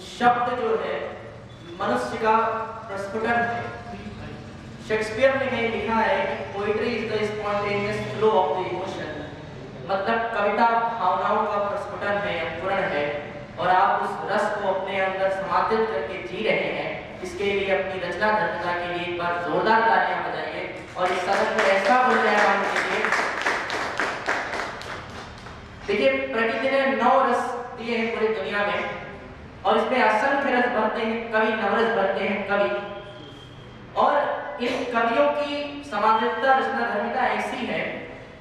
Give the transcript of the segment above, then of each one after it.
शब्द जो है मनुष्य का प्रस्फुटन है। शेक्सपियर ने कहीं लिखा है कि poetry is the spontaneous flow of the emotion, मतलब कविता भावनाओं का प्रस्फुटन है, अंकुरण है, और आप उस रस को अपने अंदर समाहित करके जी रहे हैं। इसके लिए अपनी रचना धर्मता के लिए एक बार जोरदार तालियां बजाइए और इस सदन को ऐसा बोल जाए मान लीजिए। देखिए, प्रकृति ने 9 रस दिए हैं पूरी दुनिया में और इसमें असंख्य रस भरते हैं कवि, नवरस भरते हैं कवि, और इन कवियों की समानता रचना धर्मिता ऐसी है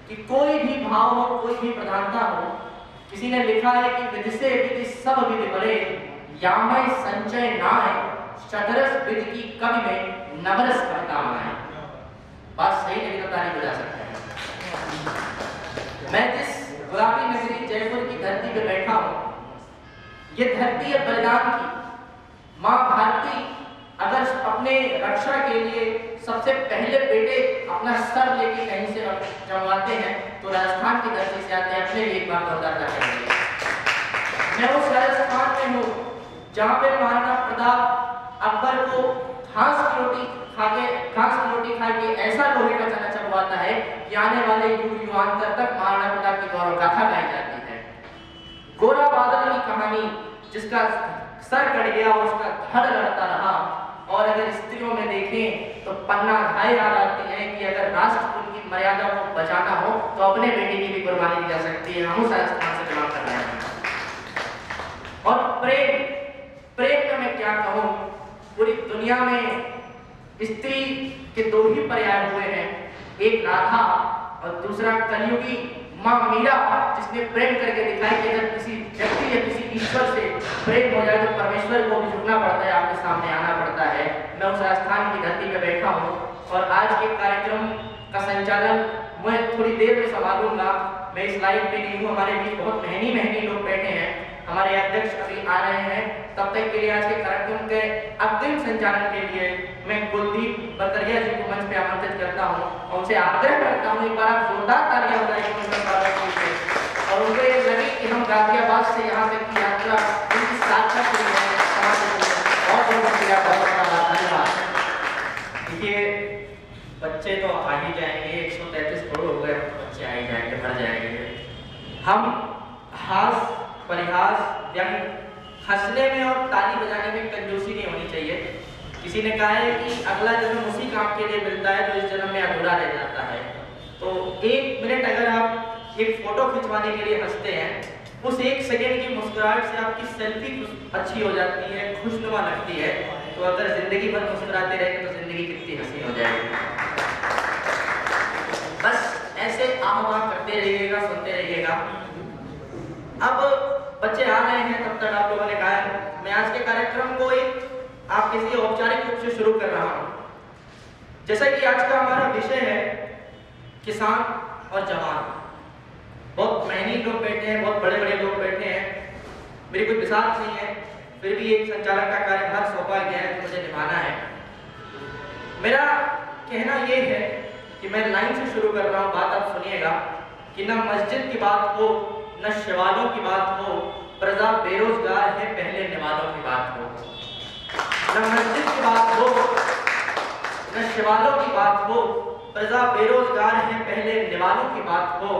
कि कोई भी भाव हो, कोई भी प्रधानता हो। किसी ने लिखा है कि विधि से विधि सब विधि बड़े, यामय संचय नाय, शतरस विधि की कवि में नवरस का काम आए। बात सही नहीं तो ताली बजा सकते हैं। मैं जिस गुलाबी नगरी जयपुर की धरती पे बैठा हूँ, ये धरती है बलिदान की। माँ भारती अगर अपने रक्षा के लिए सबसे पहले बेटे अपना सर लेके कहीं से जमवाते हैं तो राजस्थान की धरती से आते हैं। अपने लिए एक बार जोरदार करेंगे। मैं उस राजस्थान में हूँ जहाँ पे महाराणा प्रताप अकबर को घास की रोटी खा के ऐसा लोहे का चना चबवाता है कि आने वाले युग युगांतर तक महाराणा प्रताप की गौरव गाथा गाई जाती है। गोरा बादल की कहानी, जिसका सर कट गया और उसका धड़ लड़ता रहा। और अगर स्त्रियों में देखें तो पन्ना धाय याद आती है कि अगर राष्ट्र की मर्यादा को बचाना हो तो अपने बेटे की भी कुर्बानी दी जा सकती है। हम उस राजस्थान से बिलोंग कर रहे हैं। और प्रेम में मैं क्या कहूँ, पूरी दुनिया में स्त्री के 2 ही पर्याय हुए हैं, एक राधा और दूसरा कलयुगी माँ मीरा, जिसने प्रेम करके दिखाई कि अगर किसी व्यक्ति या किसी ईश्वर से प्रेम हो जाए तो परमेश्वर को भी झुकना पड़ता है, आपके सामने आना पड़ता है। मैं उस राजस्थान की धरती पे बैठा हूँ और आज के कार्यक्रम का संचालन मैं थोड़ी देर में संभालूंगा। मैं इस लाइव पे नहीं हूँ, हमारे बीच बहुत महंगी लोग बैठे हैं। हमारे अध्यक्ष अभी आ रहे हैं, तब तक के लिए आज के कार्यक्रम के अग्रिम संचालन के लिए मैं कुलदीप बकरिया जी को मंच पे आमंत्रित करता हूं और उनसे आग्रह करता हूं एक बार आप जोरदार तालियां बजाइए और उनको ये लगे कि हम गाजियाबाद से यहाँ तक की यात्रा उनकी सार्थक हुई है। बहुत बहुत शुक्रिया, बहुत धन्यवाद। देखिए, बच्चे तो आ ही जाएंगे, 133 करोड़ हो गए, बच्चे आ ही जाएंगे, भर जाएंगे। हम हास परिहास व्यंग, हंसने में और ताली बजाने में कंजूसी नहीं होनी चाहिए। किसी ने कहा है कि अगला जन्म उसी काम के लिए मिलता है जो इस जन्म में अधूरा रह जाता है। तो 1 मिनट अगर आप एक फोटो खिंचवाने के लिए हंसते हैं, उस 1 सेकेंड की मुस्कुराहट से आपकी सेल्फी अच्छी हो जाती है, खुशनुमा लगती है। तो अगर जिंदगी भर मुस्कुराते रहे तो जिंदगी कितनी हंसी हो जाएगी। बस ऐसे आह्वान करते रहिएगा, सुनते रहिएगा। अब बच्चे आ रहे हैं, तब तक आप लोगों ने कहा मैं आज के कार्यक्रम को एक आपके लिए औपचारिक रूप से शुरू कर रहा हूं। जैसा कि आज का हमारा विषय है किसान और जवान। बहुत महंगी लोग बैठे हैं, बहुत बड़े बड़े लोग बैठे हैं, मेरी कोई विसात नहीं है, फिर भी एक संचालक का कार्यभार सौंपा गया है, मुझे निभाना है। मेरा कहना यह है कि मैं लाइन से शुरू कर रहा हूं, बात आप सुनिएगा कि न मस्जिद की बात हो, न शिवालों की बात हो, प्रजा बेरोजगार है पहले निवालों की बात हो। न मस्जिद की बात हो, न शिवालों की बात हो, प्रजा बेरोजगार है पहले निवालों की बात हो।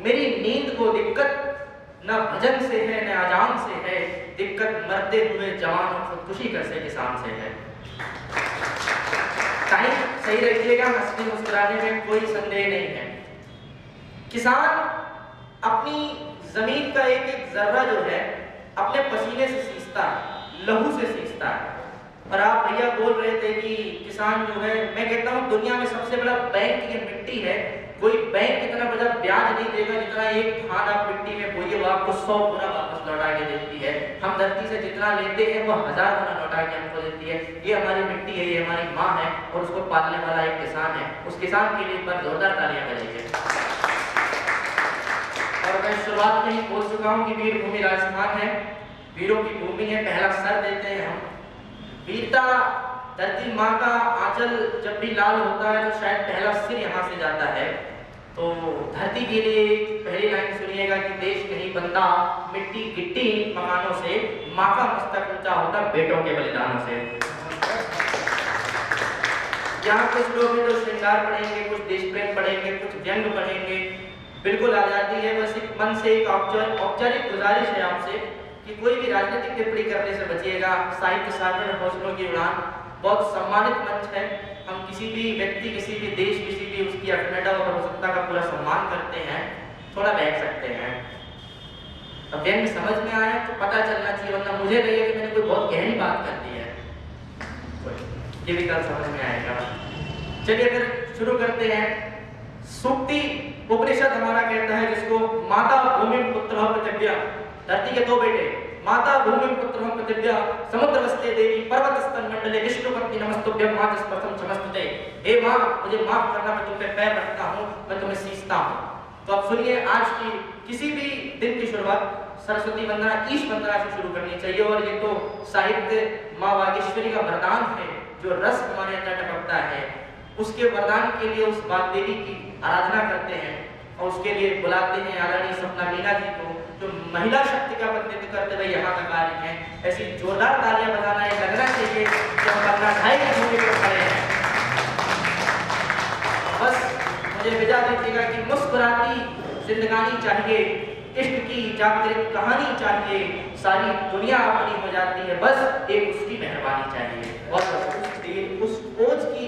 मेरी नींद को दिक्कत न भजन से है न अजान से है, दिक्कत मरते हुए जवान और खुदकुशी करते किसान से है। टाइम सही रखिएगा, हंसने मुस्कुराने में कोई संदेह नहीं है। किसान अपनी जमीन का एक एक जर्रा जो है अपने पसीने से सींचता है, लहू से सींचता है। और आप भैया बोल रहे थे कि किसान जो है, मैं कहता हूँ दुनिया में सबसे बड़ा बैंक ये मिट्टी है। कोई बैंक इतना बड़ा ब्याज नहीं देगा जितना एक धान आप मिट्टी में बोइए वो आपको 100 गुना वापस लौटा के देती है। हम धरती से जितना लेते हैं वो 1000 गुना लौटा के हमको देती है। ये हमारी मिट्टी है, ये हमारी माँ है और उसको पालने वाला एक किसान है। उस किसान के लिए एक बार जोरदार तालियां बजाइए। और मैं शुरुआत में ही बोल चुका हूँ कि वीर भूमि राजस्थान है, वीरों की भूमि है। पहला सर देते हैं हम। वीरता धरती माँ का आंचल जब भी लाल होता है तो शायद पहला सिर यहाँ से जाता है। तो धरती के लिए पहली लाइन सुनिएगा कि देश नहीं बनता मिट्टी गिट्टी मकानों से, माँ का मस्तक ऊंचा होता बेटों के बलिदानों से। यहाँ कुछ लोग हैं जो श्रृंगार पढ़ेंगे, कुछ देश प्रेम पढ़ेंगे, कुछ व्यंग पढ़ेंगे। बिल्कुल आजादी है, बस एक मन से एक औपचारिक गुजारिश है आपसे कि कोई भी राजनीतिक टिप्पणी करने से बचिएगा। साहित्य सागर हौसलों की उड़ान बहुत सम्मानित मंच है। हम किसी भी व्यक्ति, किसी भी देश, किसी भी उसकी अखंडता और सर्वसत्ता का पूरा सम्मान करते हैं, थोड़ा बैठ सकते हैं। अब व्यंग समझ में आया तो पता चलना चाहिए, वरना मुझे लगेगा कि मैंने कोई बहुत गहरी बात कर दी है, ये भी कल समझ में आएगा। चलिए फिर शुरू करते हैं। सूक्ति उपनिषद हमारा कहता है, जिसको माता भूमि पुत्र पृथिव्या, धरती के दो बेटे, माता भूमि पुत्र पृथिव्या समुद्र वस्ते देवी पर्वत स्तन मंडले विष्णु पत्नी नमस्तुभ्यं मां स्पर्शम समस्तते। हे मां, मुझे माफ करना, मैं तुम पे पैर रखता हूं, मैं तुम्हें सींचता हूं। तो अब सुनिए, आज की किसी भी दिन की शुरुआत सरस्वती वंदना, ईश वंदना से शुरू करनी चाहिए। और ये तो साहित्य मां वागीश्वरी का वरदान है, जो रस हमारे अंदर टपकता है, उसके वरदान के लिए उस बाग देवी की आराधना करते हैं और उसके लिए बुलाते हैं आदरणीय सपना मीना जी को, जो महिला शक्ति का प्रतिनिधित्व करते हुए यहाँ तक आ रही हैं। ऐसी जोरदार तालियां बजाना है, लगना चाहिए कि हम अपना ढाई की भूमि पर खड़े हैं। बस मुझे विदा दीजिएगा कि मुस्कुराती जिंदगानी चाहिए, इश्क की जागृत कहानी चाहिए, सारी दुनिया अपनी हो जाती है, बस एक उसकी मेहरबानी चाहिए। और उस ओज की